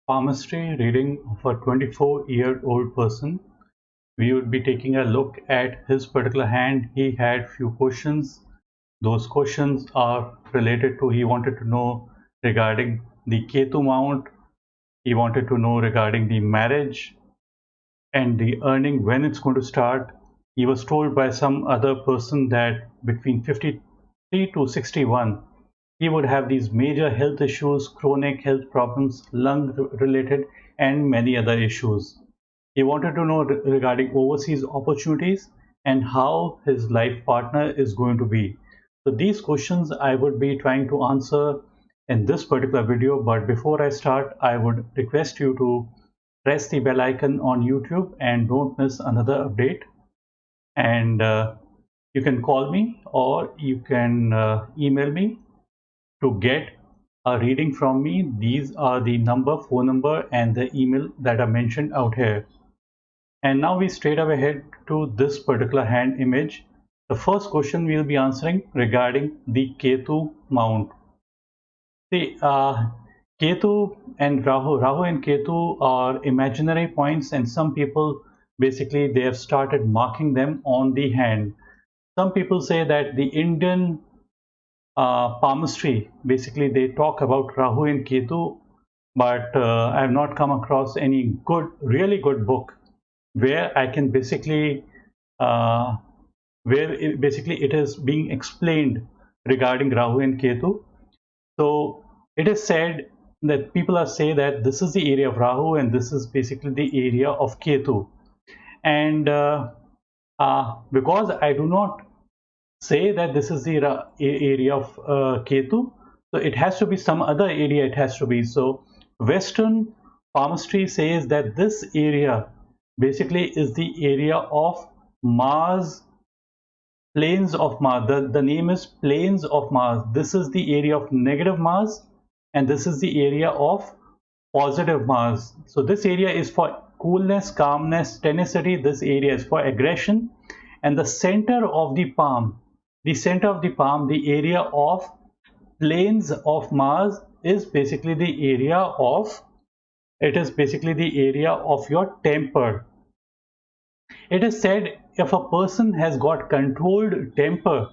Palmistry reading of a 24-year-old person. We would be taking a look at his particular hand. He had few questions. Those questions are related to he wanted to know regarding the KETU Mount. He wanted to know regarding the marriage and the earning when it's going to start. He was told by some other person that between 53 to 61 he would have these major health issues, chronic health problems, lung related, and many other issues. He wanted to know regarding overseas opportunities and how his life partner is going to be. So these questions I would be trying to answer in this particular video, but before I start, I would request you to press the bell icon on YouTube and don't miss another update. And you can call me or you can email me to get a reading from me. These are the phone number, and the email that are mentioned out here. And now we straight away head to this particular hand image. The first question we'll be answering regarding the Ketu Mount. See, Ketu and Rahu and Ketu are imaginary points, and some people basically they have started marking them on the hand. Some people say that the Indian palmistry, basically they talk about Rahu and Ketu, but I have not come across any really good book where I can basically, uh, basically it is being explained regarding Rahu and Ketu. So it is said that people are say that this is the area of Rahu and this is basically the area of Ketu. And because I do not say that this is the area of Ketu, so it has to be some other area. It has to be so. Western palmistry says that this area basically is the area of Mars, planes of Mars. The name is planes of Mars. This is the area of negative Mars, and this is the area of positive Mars. So this area is for coolness, calmness, tenacity. This area is for aggression, and the center of the palm, the area of planes of Mars is basically the area of your temper. It is said if a person has got controlled temper,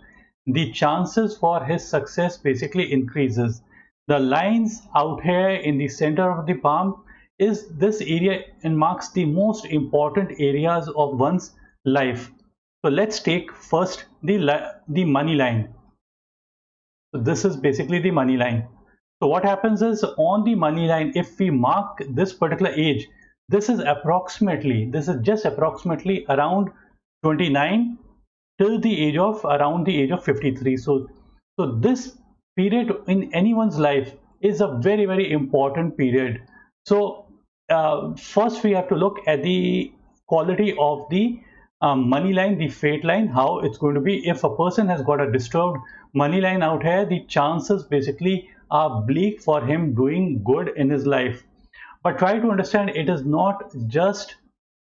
the chances for his success basically increases. The lines out here in the center of the palm is this area and marks the most important areas of one's life. So let's take first the money line. So this is basically the money line. So what happens is on the money line, if we mark this particular age, this is just approximately around 29 till the age of around the age of 53. So this period in anyone's life is a very, very important period. So first we have to look at the quality of the money line, the fate line, how it's going to be. If a person has got a disturbed money line out here, the chances basically are bleak for him doing good in his life. But try to understand, it is not just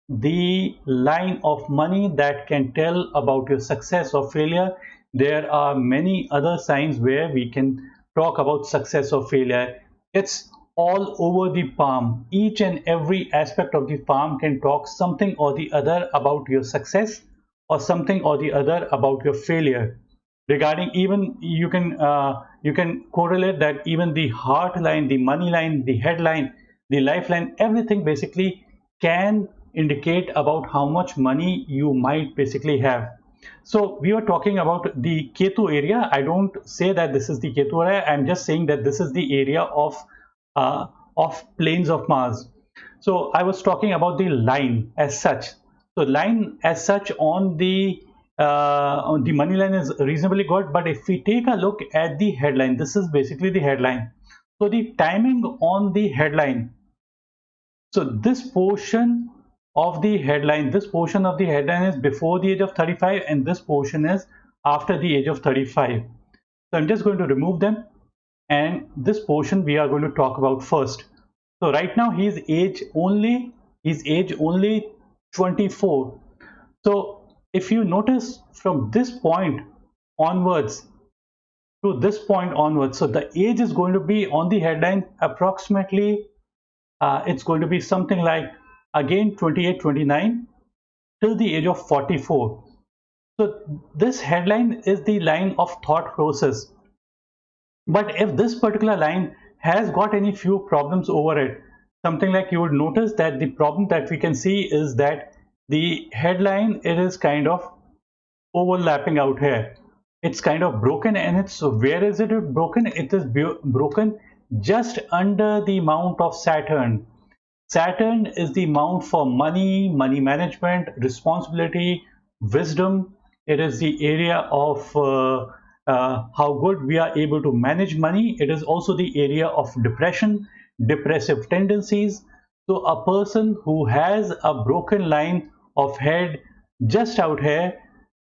the line of money that can tell about your success or failure. There are many other signs where we can talk about success or failure. It's all over the palm. Each and every aspect of the palm can talk something or the other about your success or something or the other about your failure. Regarding, even you can correlate that even the heart line, the money line, the headline, the lifeline, everything basically can indicate about how much money you might basically have. So we were talking about the Ketu area. I don't say that this is the Ketu area. I'm just saying that this is the area uh, of planes of Mars. So I was talking about the line as such. So line as such on the money line is reasonably good. But if we take a look at the headline, this is basically the headline. So the timing on the headline. So this portion of the headline is before the age of 35, and this portion is after the age of 35. So I'm just going to remove them, and this portion we are going to talk about first. So right now his age only 24. So if you notice from this point onwards to this point onwards, so the age is going to be on the headline approximately it's going to be something like again 28, 29 till the age of 44. So this headline is the line of thought process. But if this particular line has got any few problems over it, something like you would notice that the problem that we can see is that the headline, it is kind of overlapping out here. It's kind of broken, and it's where is it broken? It is broken just under the mount of Saturn. Saturn is the mount for money, money management, responsibility, wisdom. It is the area of how good we are able to manage money. It is also the area of depression, depressive tendencies. So a person who has a broken line of head just out here,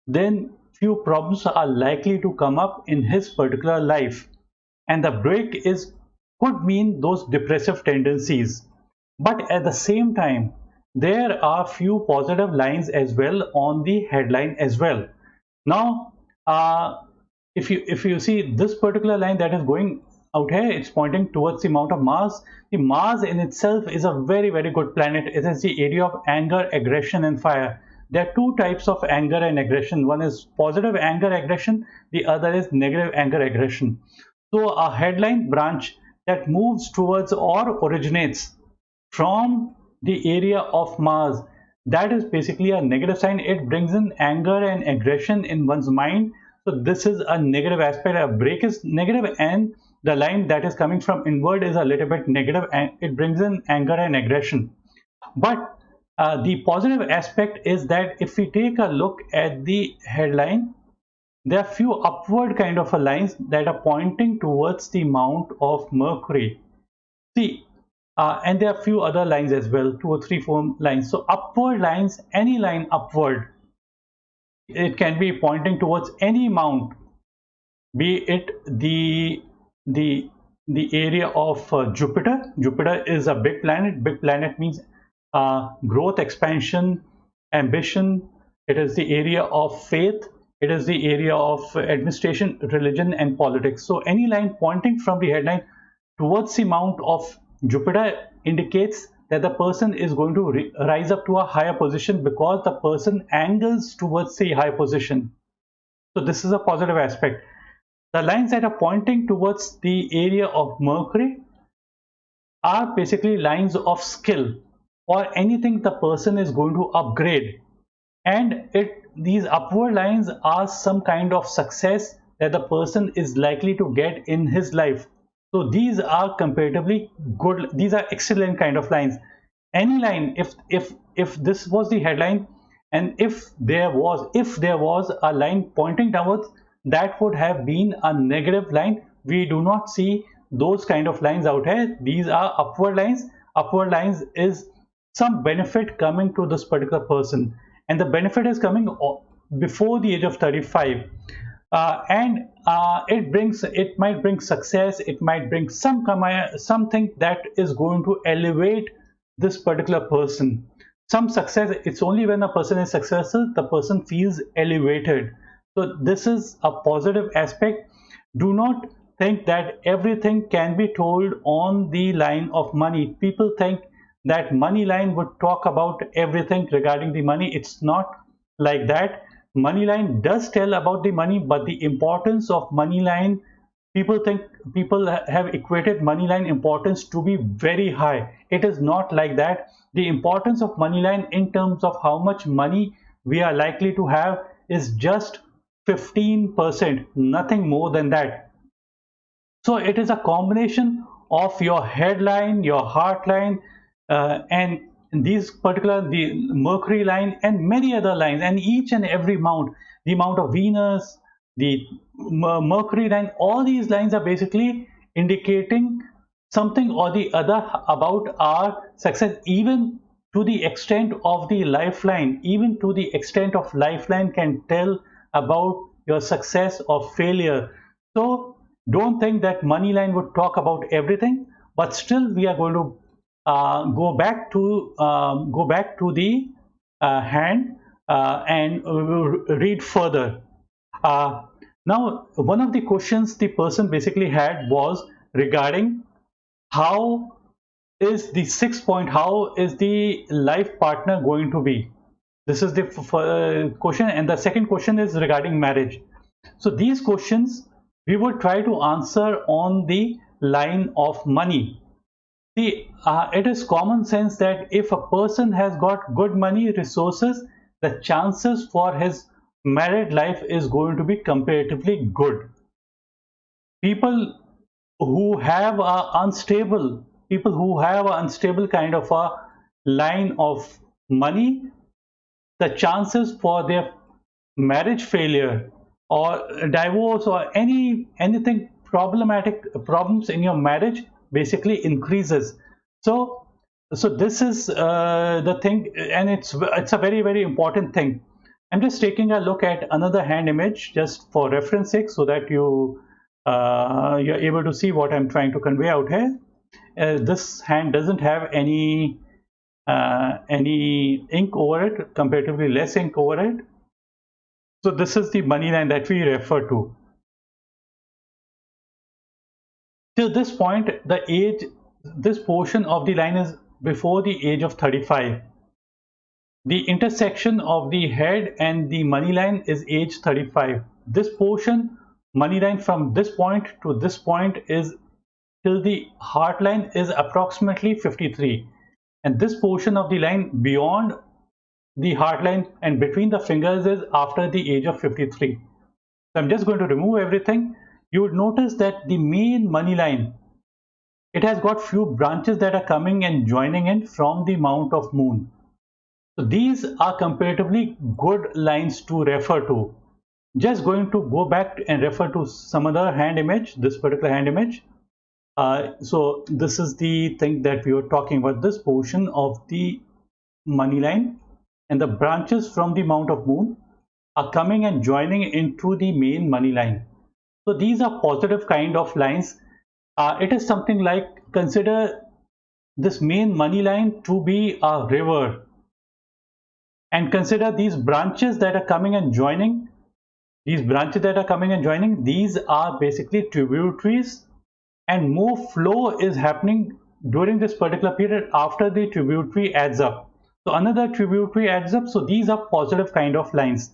then few problems are likely to come up in his particular life. And the break is could mean those depressive tendencies. But at the same time, there are few positive lines as well on the headline as well. Now, if you see this particular line that is going out here, it's pointing towards the mount of Mars. The Mars in itself is a very good planet. It is the area of anger, aggression, and fire. There are two types of anger and aggression. One is positive anger aggression, the other is negative anger aggression. So a headline branch that moves towards or originates from the area of Mars, that is basically a negative sign. It brings in anger and aggression in one's mind. So this is a negative aspect. A break is negative, and the line that is coming from inward is a little bit negative, and it brings in anger and aggression. But the positive aspect is that if we take a look at the headline, there are few upward kind of lines that are pointing towards the mount of Mercury. See, and there are few other lines as well, two or three, four lines. So upward lines, any line upward, it can be pointing towards any mount, be it the the area of Jupiter. Jupiter is a big planet. Big planet means growth, expansion, ambition. It is the area of faith. It is the area of administration, religion, and politics. So any line pointing from the headline towards the mount of Jupiter indicates that the person is going to rise up to a higher position because the person angles towards the high position. So this is a positive aspect. The lines that are pointing towards the area of Mercury are basically lines of skill or anything the person is going to upgrade, and these upward lines are some kind of success that the person is likely to get in his life. So these are comparatively good, these are excellent kind of lines. Any line, if this was the headline, and if there was a line pointing downwards, that would have been a negative line. We do not see those kind of lines out here. These are upward lines. Upward lines is some benefit coming to this particular person, and the benefit is coming before the age of 35. And it might bring success, it might bring something that is going to elevate this particular person. Some success, it's only when a person is successful the person feels elevated. So this is a positive aspect. Do not think that everything can be told on the line of money. People think that money line would talk about everything regarding the money. It's not like that. Money line does tell about the money, but the importance of money line, people have equated money line importance to be very high. It is not like that. The importance of money line in terms of how much money we are likely to have is just 15%, nothing more than that. So it is a combination of your headline, your heart line, and these particular the Mercury line and many other lines, and each and every mount, the mount of Venus, the Mercury line, all these lines are basically indicating something or the other about our success, even to the extent of the lifeline. Even to the extent of lifeline can tell about your success or failure. So don't think that money line would talk about everything, but still we are going to go back to the hand and read further. Now, one of the questions the person basically had was regarding how is the sixth point. How is the life partner going to be? This is the question. And the second question is regarding marriage. So these questions we will try to answer on the line of money. See, it is common sense that if a person has got good money resources, the chances for his married life is going to be comparatively good. People who have a unstable kind of a line of money, the chances for their marriage failure or divorce or anything problematic problems in your marriage basically increases. So so this is the thing, and it's a very important thing. I'm just taking a look at another hand image just for reference sake, so that you're able to see what I'm trying to convey out here. This hand doesn't have any ink over it, comparatively less ink over it. So this is the money line that we refer to. Till this point, this portion of the line is before the age of 35. The intersection of the head and the money line is age 35. This portion, money line, from this point to this point is till the heart line is approximately 53. And this portion of the line beyond the heart line and between the fingers is after the age of 53. So I'm just going to remove everything. You would notice that the main money line, it has got few branches that are coming and joining in from the mount of moon. So these are comparatively good lines to refer to. Just going to go back and refer to some other hand image, this particular hand image. So this is the thing that we were talking about, this portion of the money line, and the branches from the mount of moon are coming and joining into the main money line. So these are positive kind of lines. It is something like, consider this main money line to be a river, and consider these branches that are coming and joining. These are basically tributaries, and more flow is happening during this particular period after the tributary adds up. So another tributary adds up. So these are positive kind of lines.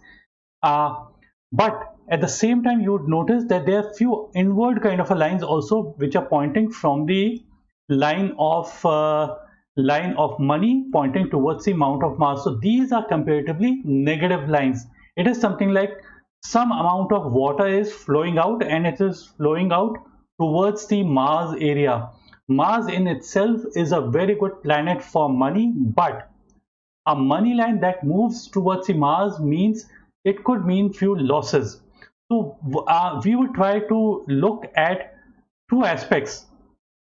But at the same time, you would notice that there are few inward kind of lines also, which are pointing from the line of money pointing towards the mount of Mars. So these are comparatively negative lines. It is something like some amount of water is flowing out, and it is flowing out towards the Mars area. Mars in itself is a very good planet for money, but a money line that moves towards the Mars means it could mean few losses. So we will try to look at two aspects.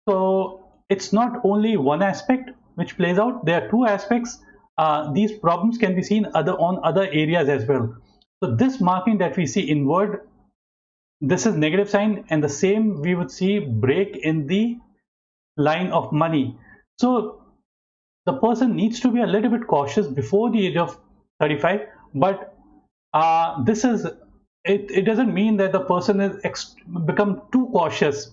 So it's not only one aspect which plays out. There are two aspects. These problems can be seen on other areas as well. So this marking that we see inward, this is negative sign, and the same we would see break in the line of money. So the person needs to be a little bit cautious before the age of 35, but it doesn't mean that the person is become too cautious,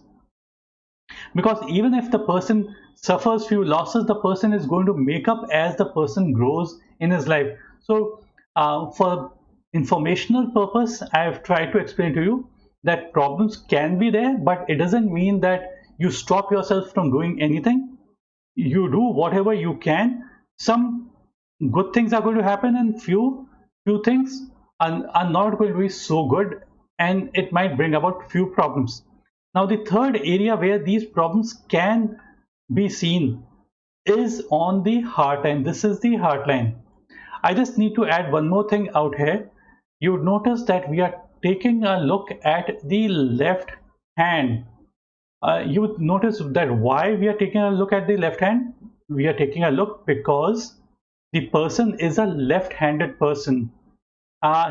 because even if the person suffers few losses, the person is going to make up as the person grows in his life. So for informational purpose, I have tried to explain to you that problems can be there, but it doesn't mean that you stop yourself from doing anything. You do whatever you can. Some good things are going to happen, and few things are not going to be so good, and it might bring about few problems. Now the third area where these problems can be seen is on the heart line. This is the heart line. I just need to add one more thing out here. You would notice that we are taking a look at the left hand. You would notice that why we are taking a look at the left hand. We are taking a look because the person is a left-handed person.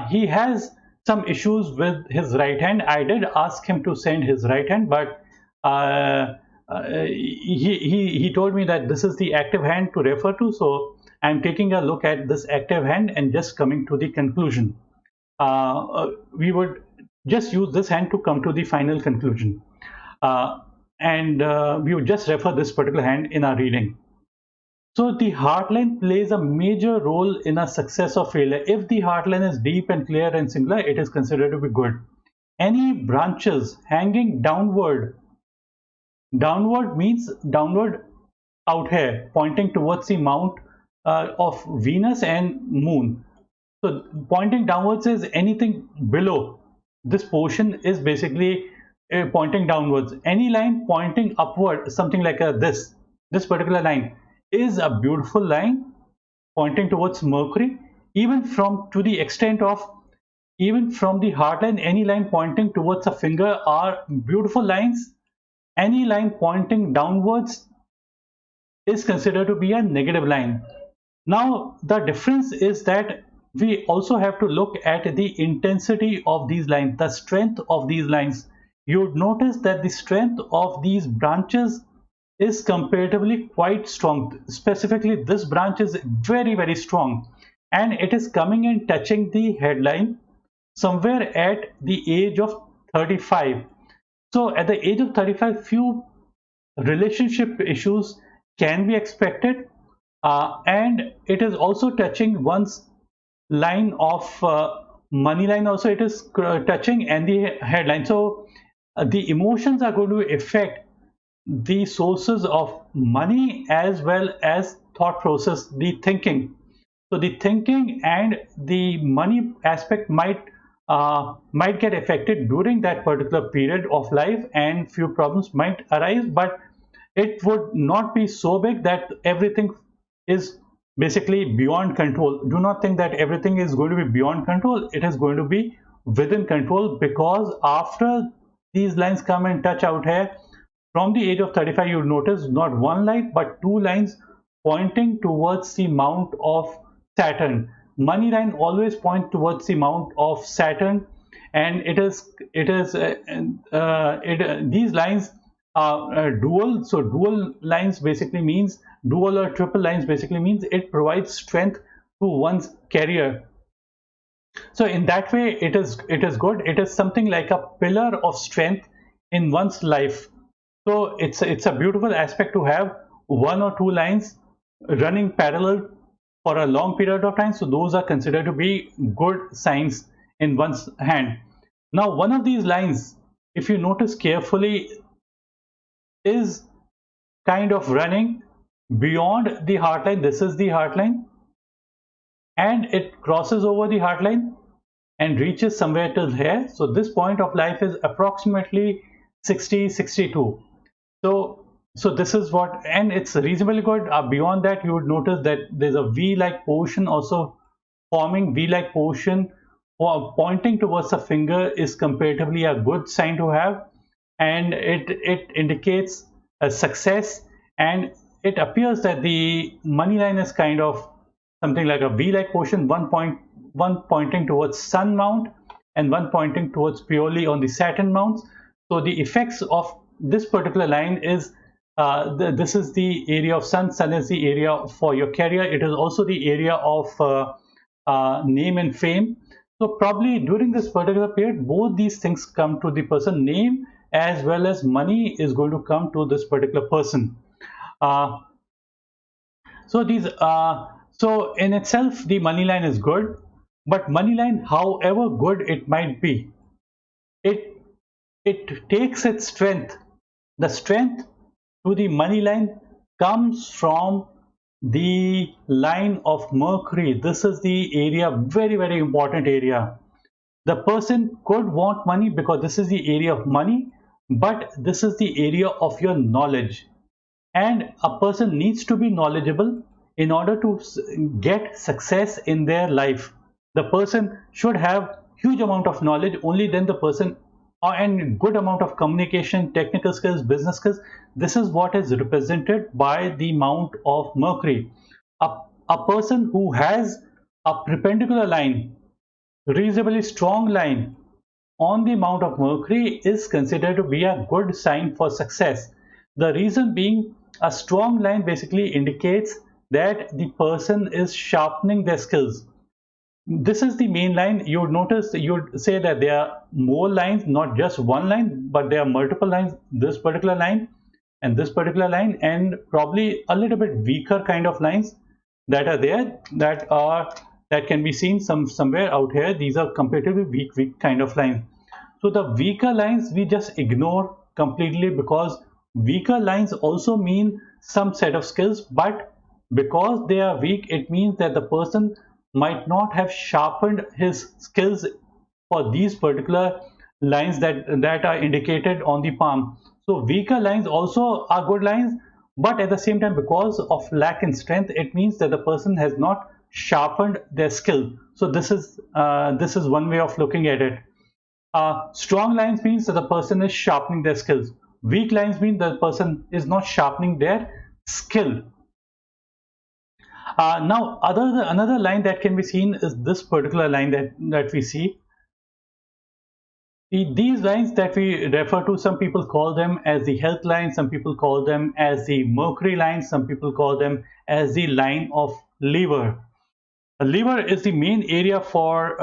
He has some issues with his right hand. I did ask him to send his right hand, but he told me that this is the active hand to refer to. So I'm taking a look at this active hand and just coming to the conclusion. We would just use this hand to come to the final conclusion. and we would just refer this particular hand in our reading. So the heartline plays a major role in a success or failure. If the heartline is deep and clear and singular, it is considered to be good. Any branches hanging downward means downward out here, pointing towards the mount of Venus and Moon. So pointing downwards is anything below this portion is basically pointing downwards. Any line pointing upward, something like this particular line is a beautiful line pointing towards Mercury. Even from to the extent of even from the heart line, any line pointing towards a finger are beautiful lines. Any line pointing downwards is considered to be a negative line. Now, the difference is that we also have to look at the intensity of these lines, the strength of these lines. You would notice that the strength of these branches is comparatively quite strong. Specifically, this branch is very, very strong, and it is coming and touching the headline somewhere at the age of 35. So, at the age of 35, few relationship issues can be expected, and it is also touching one's line of money line also it is touching, and the headline. So the emotions are going to affect the sources of money as well as thought process, the thinking. So the thinking and the money aspect might get affected during that particular period of life, and few problems might arise, but it would not be so big that everything is basically beyond control. Do not think that everything is going to be beyond control. It is going to be within control, because after these lines come and touch out here from the age of 35, you notice not one line but two lines pointing towards the mount of Saturn. Money line always point towards the mount of Saturn, and these lines are dual. So dual lines basically means dual or triple lines basically means it provides strength to one's career. So in that way, it is good. It is something like a pillar of strength in one's life. So it's a beautiful aspect to have one or two lines running parallel for a long period of time. So those are considered to be good signs in one's hand. Now, one of these lines, if you notice carefully, is kind of running beyond the heart line. This is the heart line, and it crosses over the heart line and reaches somewhere till here. So this point of life is approximately 60-62. So this is what, and it's reasonably good. Beyond that, you would notice that there's a V-like portion also forming. V-like portion pointing towards the finger is comparatively a good sign to have, and it indicates a success. And it appears that the money line is kind of something like a V-like portion, one pointing towards Sun mount and one pointing towards purely on the Saturn mounts. So the effects of this particular line is this is the area of Sun. Sun is the area for your career. It is also the area of name and fame. So probably during this particular period, both these things come to the person. Name as well as money is going to come to this particular person. So in itself, the money line is good, but money line, however good it might be, it takes its strength. The strength to the money line comes from the line of Mercury. This is the area, very, very important area. The person could want money because this is the area of money, but this is the area of your knowledge. And a person needs to be knowledgeable in order to get success in their life. The person should have huge amount of knowledge. Only then the person, and good amount of communication, technical skills, business skills. This is what is represented by the mount of Mercury. A person who has a perpendicular line, reasonably strong line on the mount of Mercury, is considered to be a good sign for success. The reason being, a strong line basically indicates that the person is sharpening their skills. This is the main line. You would notice, you would say that there are more lines, not just one line, but there are multiple lines. This particular line and this particular line, and probably a little bit weaker kind of lines that are there, that can be seen somewhere out here. These are comparatively weak kind of lines. So the weaker lines we just ignore completely, because weaker lines also mean some set of skills, but because they are weak, it means that the person might not have sharpened his skills for these particular lines that are indicated on the palm. So weaker lines also are good lines, but at the same time, because of lack in strength, it means that the person has not sharpened their skill. So this is one way of looking at it. Strong lines means that the person is sharpening their skills. Weak lines mean that the person is not sharpening their skill. Now, another line that can be seen is this particular line that we see. These lines that we refer to, some people call them as the health line, some people call them as the Mercury line, some people call them as the line of liver. A liver is the main area for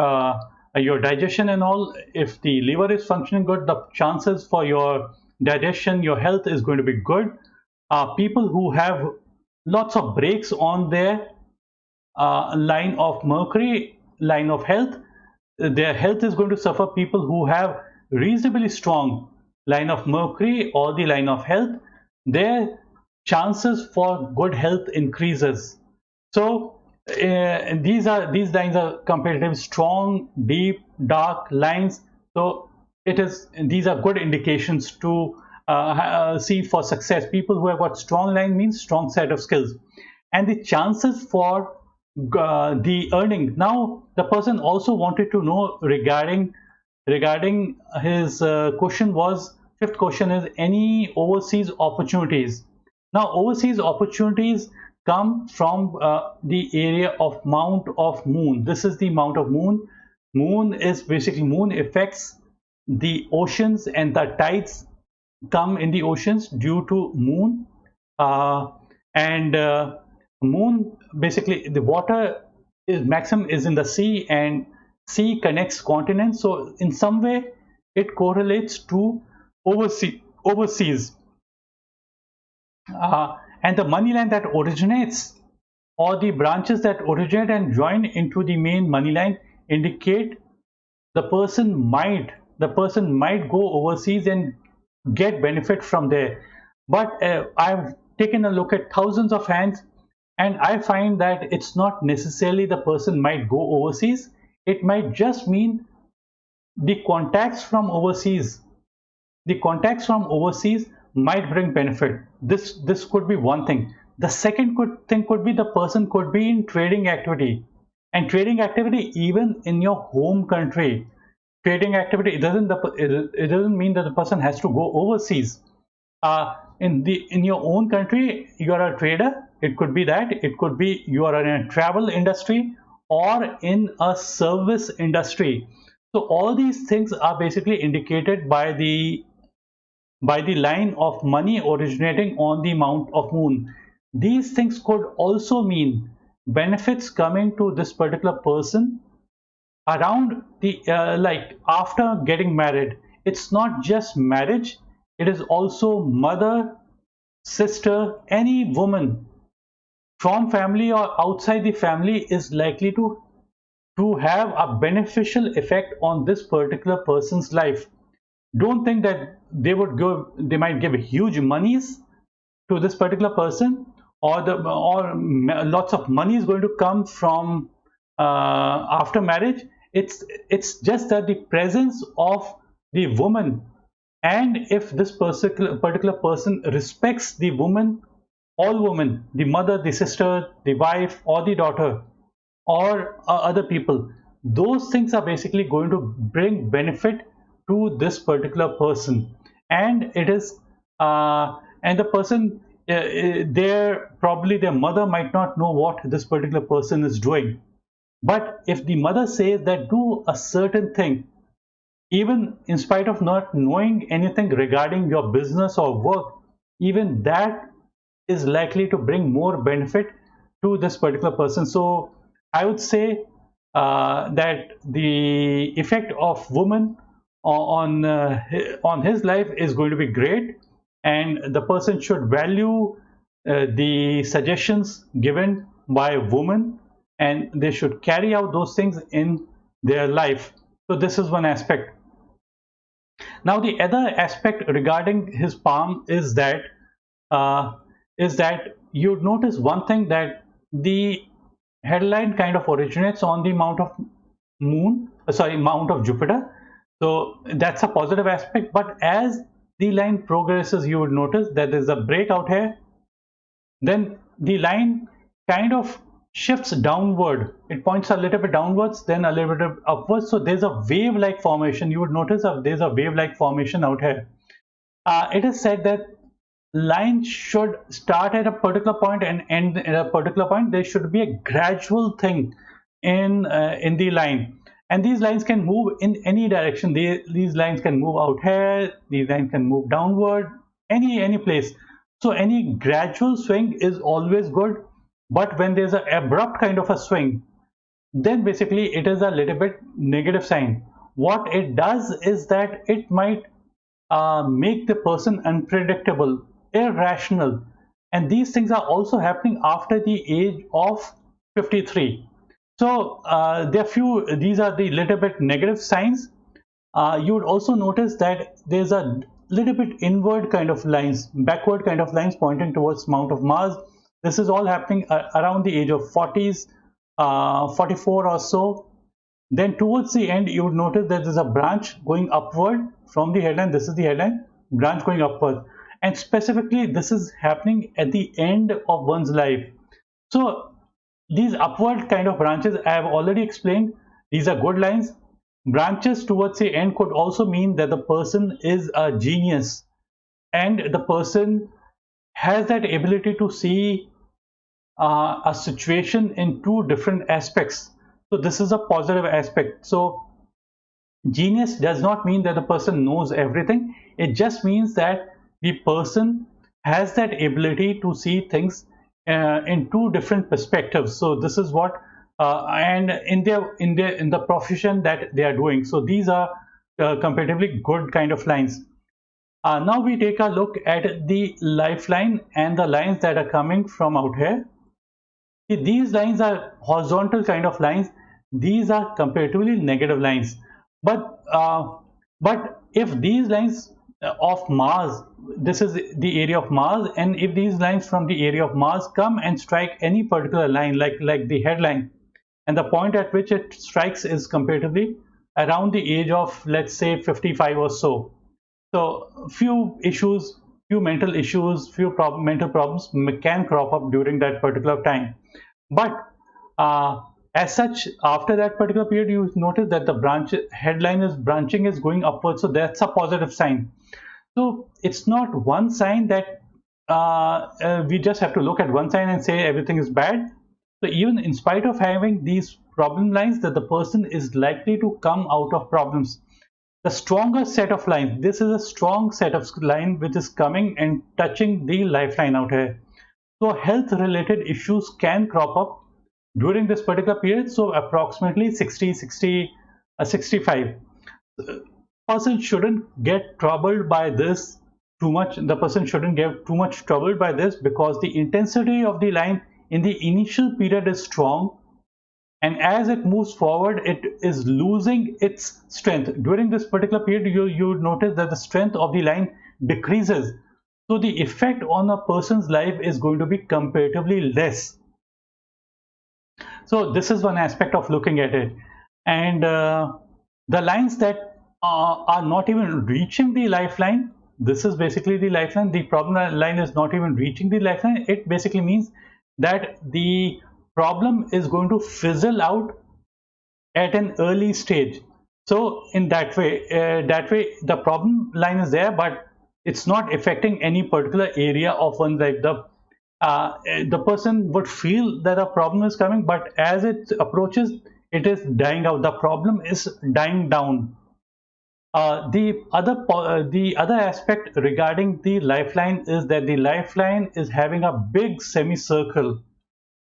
your digestion and all. If the liver is functioning good, the chances for your digestion, your health is going to be good. People who have lots of breaks on their line of Mercury, line of health, their health is going to suffer. People who have reasonably strong line of Mercury or the line of health, their chances for good health increases. So these lines are comparatively strong, deep, dark lines. So these are good indications to see for success. People who have got strong line means strong set of skills, and the chances for the earning. Now the person also wanted to know regarding his question was, fifth question is, any overseas opportunities. Now overseas opportunities come from the area of Mount of Moon. This is the Mount of Moon. Moon affects the oceans, and the tides come in the oceans due to moon. And Moon, basically the water is maximum is in the sea, and sea connects continents. So in some way it correlates to overseas. And the money line that originates, or the branches that originate and join into the main money line, indicate the person might go overseas and get benefit from there. But I've taken a look at thousands of hands, and I find that it's not necessarily the person might go overseas. It might just mean the contacts from overseas. The contacts from overseas might bring benefit. This could be one thing. The second thing could be the person could be in trading activity, and trading activity even in your home country. Trading activity, it doesn't mean that the person has to go overseas. In your own country you are a trader. It could be that, it could be you are in a travel industry or in a service industry. So all these things are basically indicated by the line of money originating on the Mount of Moon. These things could also mean benefits coming to this particular person around the like after getting married. It's not just marriage, it is also mother, sister, any woman from family or outside the family is likely to have a beneficial effect on this particular person's life. Don't think that they might give huge monies to this particular person, or lots of money is going to come from after marriage. It's just that the presence of the woman, and if this particular person respects the woman, all women, the mother, the sister, the wife, or the daughter, or other people, those things are basically going to bring benefit to this particular person. And it is and the person, probably their mother might not know what this particular person is doing, but if the mother says that do a certain thing, even in spite of not knowing anything regarding your business or work, even that is likely to bring more benefit to this particular person. So I would say that the effect of woman on his life is going to be great, and the person should value the suggestions given by women, and they should carry out those things in their life. So this is one aspect. Now the other aspect regarding his palm uh, is that you'd notice one thing, that the headline kind of originates on the Mount of Jupiter. So that's a positive aspect. But as the line progresses, you would notice that there's a break out here. Then the line kind of shifts downward. It points a little bit downwards, then a little bit upwards. So there's a wave-like formation. You would notice there's a wave-like formation out here. It is said that line should start at a particular point and end at a particular point. There should be a gradual thing in the line, and these lines can move in any direction. These lines can move out here, these lines can move downward, any place. So any gradual swing is always good, but when there's an abrupt kind of a swing, then basically it is a little bit negative sign. What it does is that it might make the person unpredictable, irrational, and these things are also happening after the age of 53. So there are few, these are the little bit negative signs. You would also notice that there's a little bit inward kind of lines, backward kind of lines pointing towards Mount of Mars. This is all happening around the age of 40s, 44 or so. Then towards the end, you would notice that there's a branch going upward from the headline. This is the headline, branch going upward. And specifically, this is happening at the end of one's life. So these upward kind of branches, I have already explained, these are good lines. Branches towards the end could also mean that the person is a genius, and the person has that ability to see a situation in two different aspects. So this is a positive aspect. So genius does not mean that the person knows everything. It just means that the person has that ability to see things in two different perspectives. So this is what and in the profession that they are doing. So these are comparatively good kind of lines. Now we take a look at the lifeline and the lines that are coming from out here. These lines are horizontal kind of lines. These are comparatively negative lines. But if these lines of Mars, this is the area of Mars, and if these lines from the area of Mars come and strike any particular line, like the headline, and the point at which it strikes is comparatively around the age of, let's say, 55 or so. So few issues, few mental issues, mental problems can crop up during that particular time. But as such, after that particular period, you notice that the headline is branching, is going upwards. So that's a positive sign. So it's not one sign that we just have to look at one sign and say everything is bad. So even in spite of having these problem lines, that the person is likely to come out of problems. The stronger set of lines, this is a strong set of line which is coming and touching the lifeline out here. So health related issues can crop up during this particular period. So approximately 65. Person shouldn't get troubled by this too much. The person shouldn't get too much troubled by this, because the intensity of the line in the initial period is strong, and as it moves forward, it is losing its strength. During this particular period, you would notice that the strength of the line decreases. So the effect on a person's life is going to be comparatively less. So this is one aspect of looking at it. And the lines that are not even reaching the lifeline, this is basically the lifeline. The problem line is not even reaching the lifeline. It basically means that the problem is going to fizzle out at an early stage. So in that way the problem line is there, but it's not affecting any particular area of one's life. The person would feel that a problem is coming, but as it approaches, it is dying out. The problem is dying down. The other aspect regarding the lifeline is that the lifeline is having a big semicircle.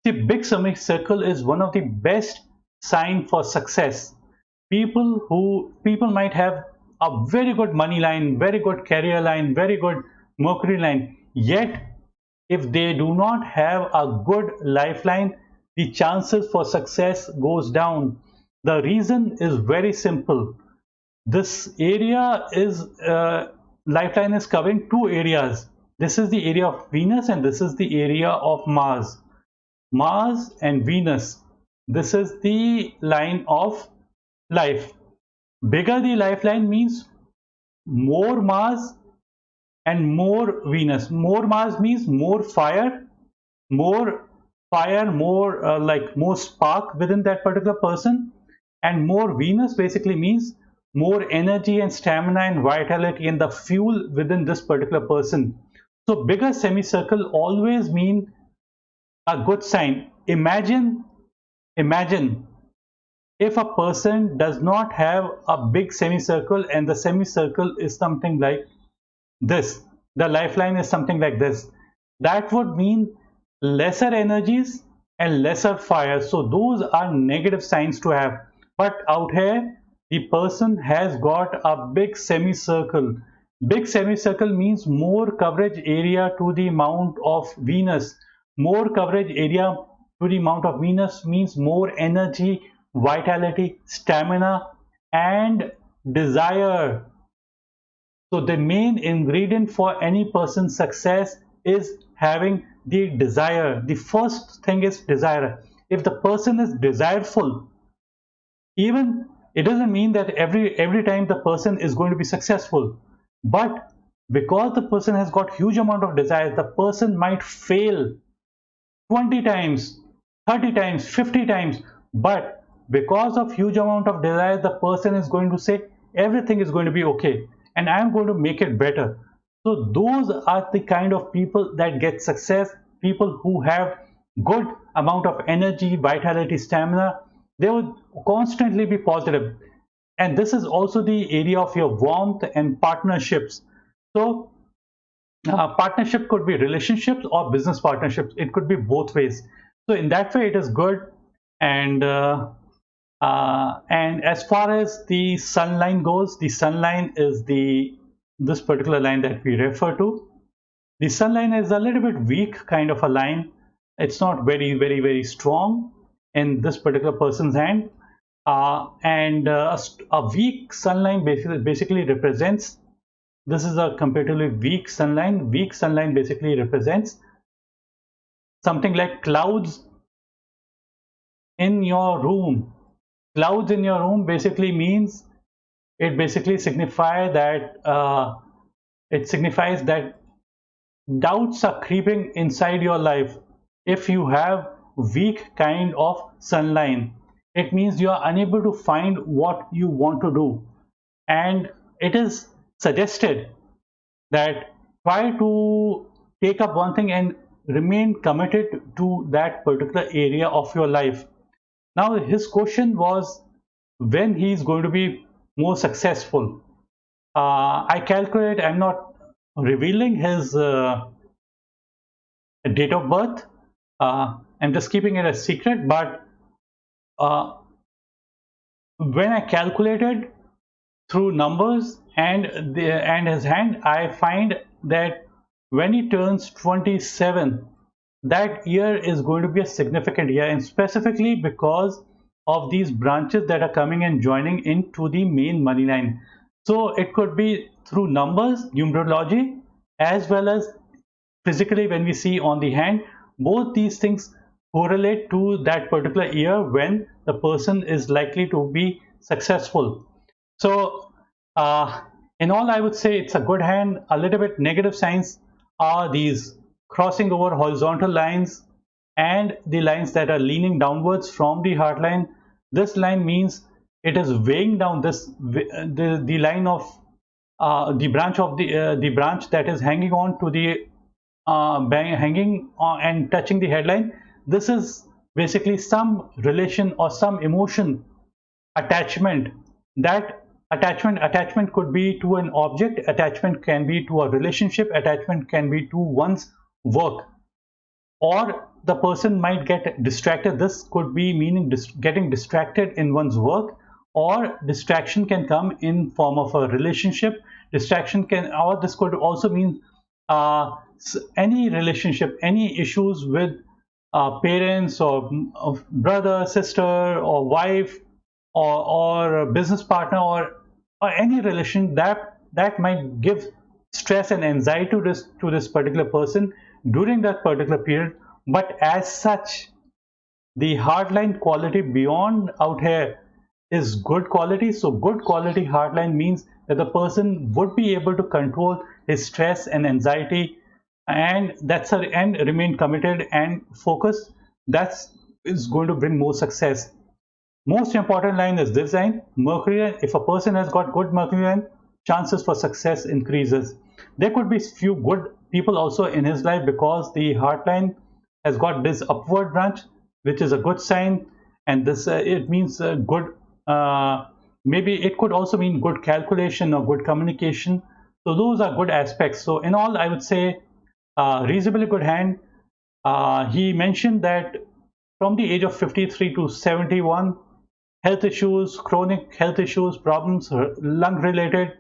The big semicircle is one of the best sign for success. People might have a very good money line, very good career line, very good Mercury line, yet if they do not have a good lifeline, the chances for success goes down. The reason is very simple. This area is lifeline is covering two areas. This is the area of Venus and this is the area of Mars. Mars and Venus. This is the line of life. Bigger the lifeline means more Mars and more Venus. More Mars means more fire, more like more spark within that particular person, and more Venus basically means more energy and stamina and vitality and the fuel within this particular person. So bigger semicircle always mean a good sign. Imagine if a person does not have a big semicircle and the semicircle is something like this, the lifeline is something like this, that would mean lesser energies and lesser fire. So those are negative signs to have. But out here the person has got a big semicircle. Big semicircle means more coverage area to the amount of Venus. More coverage area to the amount of Venus means more energy, vitality, stamina and desire. So the main ingredient for any person's success is having the desire. The first thing is desire. If the person is desireful, even it doesn't mean that every time the person is going to be successful, but because the person has got huge amount of desire, the person might fail 20 times, 30 times, 50 times, but because of huge amount of desire, the person is going to say everything is going to be okay and I am going to make it better. So those are the kind of people that get success. People who have good amount of energy, vitality, stamina, they would constantly be positive. And this is also the area of your warmth and partnerships. So partnership could be relationships or business partnerships. It could be both ways. So in that way it is good. And as far as the sun line goes, the sun line is this particular line that we refer to. The sun line is a little bit weak kind of a line. It's not very strong in this particular person's hand. A weak sun line basically represents, this is a comparatively weak sun line. Weak sun line basically represents something like clouds in your room. Clouds in your room basically means, it basically signifies that doubts are creeping inside your life. If you have weak kind of sunline, it means you are unable to find what you want to do, and it is suggested that try to take up one thing and remain committed to that particular area of your life. Now his question was when he is going to be more successful. I calculate, I'm not revealing his date of birth. I'm just keeping it a secret, but when I calculated through numbers and his hand, I find that when he turns 27, that year is going to be a significant year, and specifically because of these branches that are coming and joining into the main money line. So it could be through numbers, numerology, as well as physically when we see on the hand. Both these things correlate to that particular year when the person is likely to be successful. So in all, I would say it's a good hand. A little bit negative signs are these crossing over horizontal lines and the lines that are leaning downwards from the heart line. This line means it is weighing down this the line of the branch of the branch that is hanging on to the hanging and touching the headline. This is basically some relation or some emotion attachment. That attachment could be to an object, attachment can be to a relationship, attachment can be to one's work, or the person might get distracted. This could be meaning getting distracted in one's work, or distraction can come in form of a relationship. Distraction can, or this could also mean any relationship, any issues with parents or brother, sister, or wife, or a business partner, or any relation that might give stress and anxiety to this particular person during that particular period. But as such, the hardline quality beyond out here is good quality. So good quality hardline means that the person would be able to control his stress and anxiety, and and remain committed and focused. That is going to bring more success. Most important line is this line: Mercury. If a person has got good Mercury line, chances for success increases. There could be few good people also in his life, because the heart line has got this upward branch, which is a good sign, and this it means good. Maybe it could also mean good calculation or good communication. So those are good aspects. So in all, I would say reasonably good hand. He mentioned that from the age of 53 to 71, health issues, chronic health issues, problems, lung related.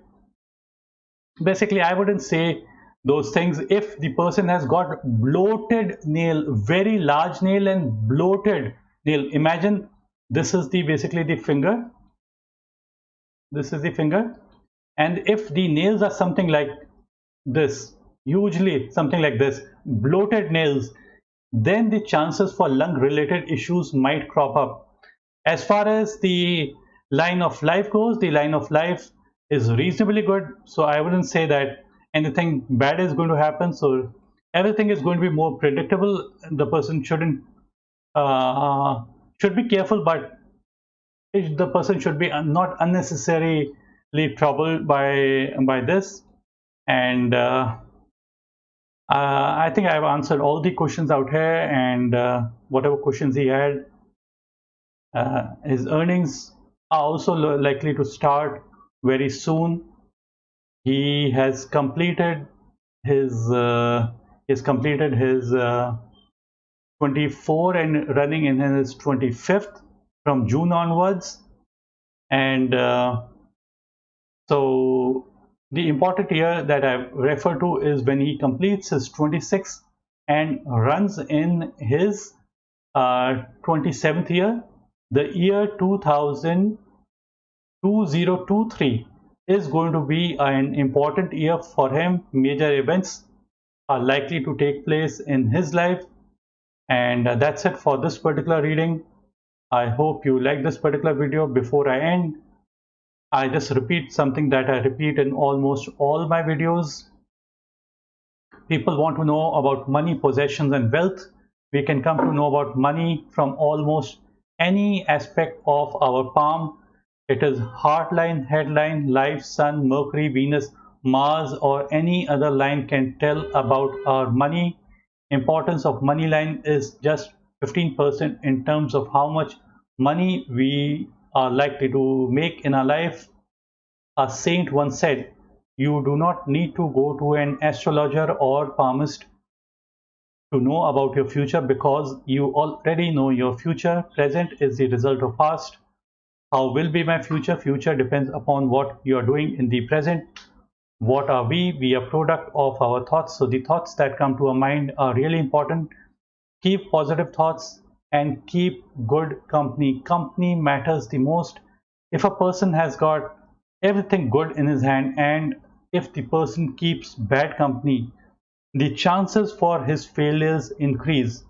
Basically, I wouldn't say those things. If the person has got bloated nail, very large nail and bloated nail, imagine this is the basically the finger. This is the finger, and if the nails are something like this, usually something like this, bloated nails, then the chances for lung related issues might crop up. As far as the line of life goes, the line of life is reasonably good. So I wouldn't say that anything bad is going to happen. So everything is going to be more predictable. The person should be careful, but the person should be not unnecessarily troubled by this. And I think I've answered all the questions out here, and whatever questions he had. His earnings are also likely to start very soon. He has completed his 24 and running in his 25th from June onwards, and so the important year that I refer to is when he completes his 26th and runs in his 27th year. The year 2023 is going to be an important year for him. Major events are likely to take place in his life. And that's it for this particular reading. I hope you like this particular video. Before I end, I just repeat something that I repeat in almost all my videos. People want to know about money, possessions, and wealth. We can come to know about money from almost any aspect of our palm. It is heart line, headline, life, sun, Mercury, Venus, Mars, or any other line can tell about our money. Importance of money line is just 15% in terms of how much money we are likely to make in our life. A saint once said, "You do not need to go to an astrologer or palmist to know about your future, because you already know your future. Present is the result of past. How will be my future? Future depends upon what you are doing in the present. What are we? We are product of our thoughts." So the thoughts that come to our mind are really important. Keep positive thoughts and keep good company. Company matters the most. If a person has got everything good in his hand, and if the person keeps bad company, the chances for his failures increase.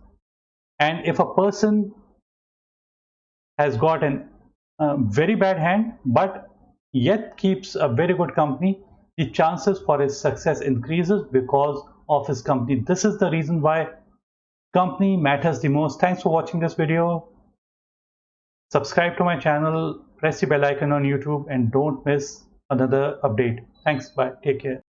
And if a person has got a very bad hand but yet keeps a very good company, the chances for his success increases because of his company. This is the reason why company matters the most. Thanks for watching this video. Subscribe to my channel, press the bell icon on YouTube, and don't miss another update. Thanks. Bye. Take care.